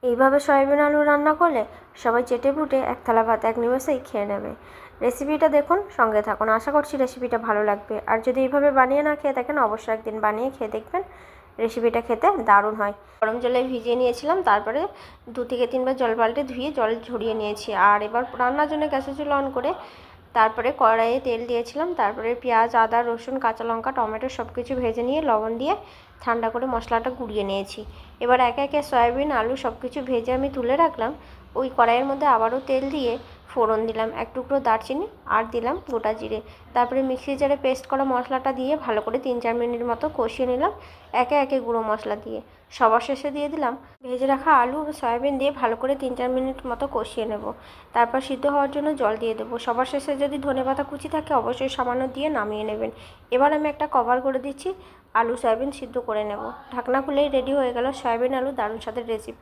এইভাবে সয়াবিন আলু রান্না করলে সবাই চেটেপুটে এক থালা ভাত এক নিমেষেই খেয়ে নেবে। রেসিপিটা দেখুন, সঙ্গে থাকুন, আশা করছি রেসিপিটা ভালো লাগবে। আর যদি এইভাবে বানিয়ে না খেয়ে থাকেন অবশ্যই একদিন বানিয়ে খেয়ে দেখবেন, রেসিপিটা খেতে দারুণ হয়। গরম জলে ভিজিয়ে নিয়েছিলাম, তারপরে 2 থেকে 3 বার জল পাল্টে ধুয়ে জল ঝরিয়ে নিয়েছি। আর এবার রান্নার জন্য গ্যাসের চুলা অন করে তারপরে কড়াইয়ে তেল দিয়েছিলাম, তারপরে পেঁয়াজ, আদা, রসুন, কাঁচা লঙ্কা, টমেটো সব কিছু ভেজে নিয়ে লবণ দিয়ে ঠান্ডা করে মশলাটা গুঁড়িয়ে নিয়েছি। এবার একে একে সয়াবিন আলু সব কিছু ভেজে আমি তুলে রাখলাম। ওই কড়াইয়ের মধ্যে আবারও তেল দিয়ে ফোড়ন দিলাম, এক টুকরো দারচিনি আর দিলাম গোটা জিরে। তারপরে মিক্সি জারে পেস্ট করা মশলাটা দিয়ে ভালো করে 3-4 মিনিট মতো কষিয়ে নিলাম একে একে গুঁড়ো মশলা দিয়ে। সবার শেষে দিয়ে দিলাম ভেজে রাখা আলু ও সয়াবিন দিয়ে ভালো করে 3-4 মিনিট মতো কষিয়ে নেব। তারপর সিদ্ধ হওয়ার জন্য জল দিয়ে দেবো। সবার শেষে যদি ধনেপাতা কুচি থাকে অবশ্যই সামান্য দিয়ে নামিয়ে নেবেন। এবার আমি একটা কভার করে দিচ্ছি, আলু সয়াবিন সিদ্ধ করে নেব। ঢাকনা খুলেই রেডি হয়ে গেল সয়াবিন আলু দারুণ স্বাদের রেসিপি।